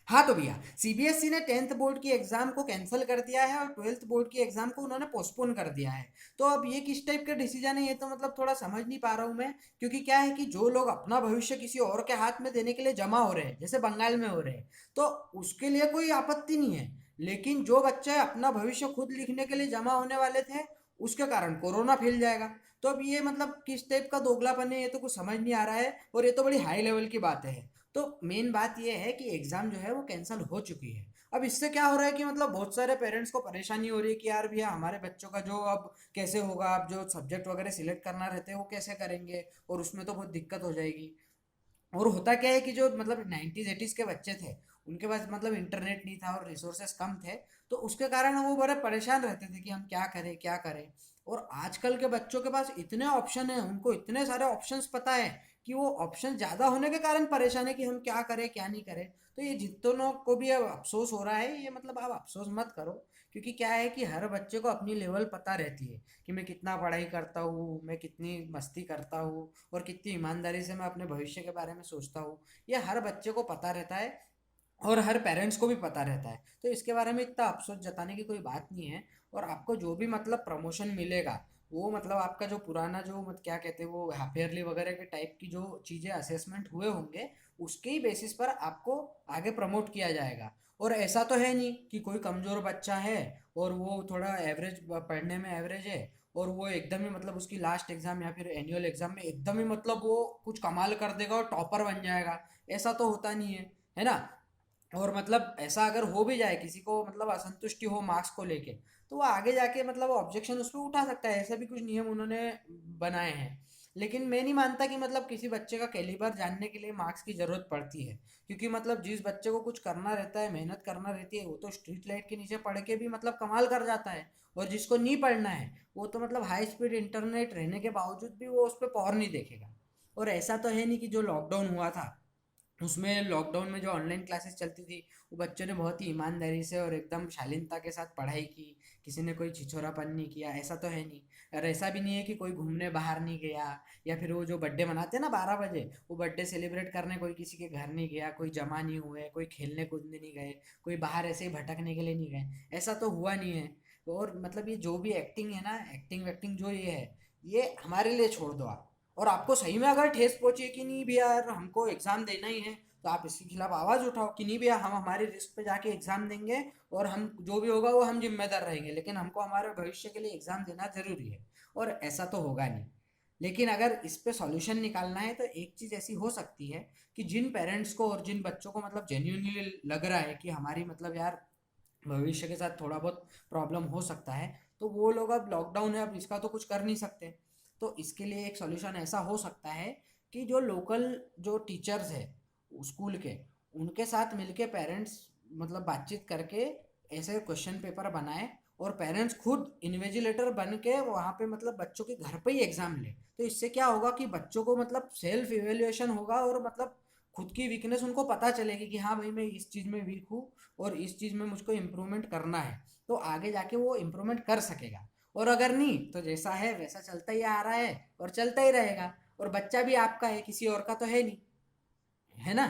हाँ तो भैया, सीबीएसई ने 10th बोर्ड की एग्जाम को कैंसिल कर दिया है और 12th बोर्ड की एग्जाम को उन्होंने पोस्टपोन कर दिया है। तो अब ये किस टाइप का डिसीजन है, ये तो मतलब थोड़ा समझ नहीं पा रहा हूँ मैं। क्योंकि क्या है कि जो लोग अपना भविष्य किसी और के हाथ में देने के लिए जमा हो रहे हैं, जैसे बंगाल में हो रहे हैं, तो उसके लिए कोई आपत्ति नहीं है। लेकिन जो बच्चे अपना भविष्य खुद लिखने के लिए जमा होने वाले थे, उसके कारण कोरोना फैल जाएगा। तो अब ये मतलब किस टाइप का दोगलापन है, ये तो कुछ समझ नहीं आ रहा है, और ये तो बड़ी हाई लेवल की बात है। तो मेन बात यह है कि एग्जाम जो है वो कैंसिल हो चुकी है। अब इससे क्या हो रहा है कि मतलब बहुत सारे पेरेंट्स को परेशानी हो रही है कि यार भैया हमारे बच्चों का जो अब कैसे होगा, अब जो सब्जेक्ट वगैरह सिलेक्ट करना रहते हैं वो कैसे करेंगे, और उसमें तो बहुत दिक्कत हो जाएगी। और होता क्या है कि जो मतलब 90s 80s के बच्चे थे, उनके पास मतलब इंटरनेट नहीं था और रिसोर्सेस कम थे, तो उसके कारण वो बड़े परेशान रहते थे कि हम क्या करें क्या करें। और आजकल के बच्चों के पास इतने ऑप्शन हैं, उनको इतने सारे ऑप्शंस पता है कि वो ऑप्शन ज़्यादा होने के कारण परेशान है कि हम क्या करें क्या नहीं करें। तो ये जितनों को भी अब अफसोस हो रहा है, ये मतलब आप अफसोस मत करो। क्योंकि क्या है कि हर बच्चे को अपनी लेवल पता रहती है कि मैं कितना पढ़ाई करता हूँ, मैं कितनी मस्ती करता हूँ, और कितनी ईमानदारी से मैं अपने भविष्य के बारे में सोचता हूँ। ये हर बच्चे को पता रहता है, और हर पेरेंट्स को भी पता रहता है। तो इसके बारे में इतना अफसोस जताने की कोई बात नहीं है। और आपको जो भी मतलब प्रमोशन मिलेगा, वो मतलब आपका जो पुराना जो मत क्या कहते हैं वो हाफ ईयरली वगैरह के टाइप की जो चीज़ें असेसमेंट हुए होंगे, उसके ही बेसिस पर आपको आगे प्रमोट किया जाएगा। और ऐसा तो है नहीं कि कोई कमज़ोर बच्चा है और वो थोड़ा एवरेज पढ़ने में एवरेज है, और वो एकदम ही मतलब उसकी लास्ट एग्जाम या फिर एनुअल एग्जाम में एकदम ही मतलब वो कुछ कमाल कर देगा और टॉपर बन जाएगा। ऐसा तो होता नहीं है ना। और मतलब ऐसा अगर हो भी जाए, किसी को मतलब असंतुष्टि हो मार्क्स को लेके, तो वो आगे जाके मतलब ऑब्जेक्शन उस पर उठा सकता है। ऐसा भी कुछ नियम उन्होंने बनाए हैं। लेकिन मैं नहीं मानता कि मतलब किसी बच्चे का कैलिबर जानने के लिए मार्क्स की ज़रूरत पड़ती है। क्योंकि मतलब जिस बच्चे को कुछ करना रहता है, मेहनत करना रहती है, वो तो स्ट्रीट लाइट के नीचे पढ़ के भी मतलब कमाल कर जाता है। और जिसको नहीं पढ़ना है, वो तो मतलब हाई स्पीड इंटरनेट रहने के बावजूद भी वो उस पर पौर नहीं देखेगा। और ऐसा तो है नहीं कि जो लॉकडाउन हुआ था, उसमें लॉकडाउन में जो ऑनलाइन क्लासेस चलती थी, वो बच्चों ने बहुत ही ईमानदारी से और एकदम शालीनता के साथ पढ़ाई की। किसी ने कोई छिछोरापन नहीं किया, ऐसा तो है नहीं। और ऐसा भी नहीं है कि कोई घूमने बाहर नहीं गया, या फिर वो जो बर्थडे मनाते हैं ना 12 बजे, वो बर्थडे सेलिब्रेट करने कोई किसी के घर नहीं गया, कोई जमा नहीं हुए, कोई खेलने कूदने नहीं गए, कोई बाहर ऐसे ही भटकने के लिए नहीं गए, ऐसा तो हुआ नहीं है। और मतलब ये जो भी एक्टिंग है ना, एक्टिंग वैक्टिंग जो ये है, ये हमारे लिए छोड़ दो आप। और आपको सही में अगर ठेस पहुंचे कि नहीं भैया यार हमको एग्जाम देना ही है, तो आप इसके खिलाफ आवाज उठाओ कि नहीं भैया हम हमारे रिस्क पे जाके एग्जाम देंगे, और हम जो भी होगा वो हम जिम्मेदार रहेंगे, लेकिन हमको हमारे भविष्य के लिए एग्जाम देना जरूरी है। और ऐसा तो होगा नहीं। लेकिन अगर इस पे सॉल्यूशन निकालना है, तो एक चीज ऐसी हो सकती है कि जिन पेरेंट्स को और जिन बच्चों को मतलब जेन्यूनली लग रहा है कि हमारी मतलब यार भविष्य के साथ थोड़ा बहुत प्रॉब्लम हो सकता है, तो वो लोग अब लॉकडाउन है, अब इसका तो कुछ कर नहीं सकते। तो इसके लिए एक सॉल्यूशन ऐसा हो सकता है कि जो लोकल जो टीचर्स है स्कूल के, उनके साथ मिलके पेरेंट्स मतलब बातचीत करके ऐसे क्वेश्चन पेपर बनाए, और पेरेंट्स खुद इन्विजिलेटर बन के वहाँ पे मतलब बच्चों के घर पे ही एग्जाम ले। तो इससे क्या होगा कि बच्चों को मतलब सेल्फ इवेल्युएशन होगा, और मतलब खुद की वीकनेस उनको पता चलेगी कि हाँ भाई मैं इस चीज़ में वीक हूँ, और इस चीज़ में मुझको इम्प्रूवमेंट करना है। तो आगे जाके वो इम्प्रूवमेंट कर सकेगा। और अगर नहीं तो जैसा है वैसा चलता ही आ रहा है और चलता ही रहेगा। और बच्चा भी आपका है, किसी और का तो है नहीं, है ना।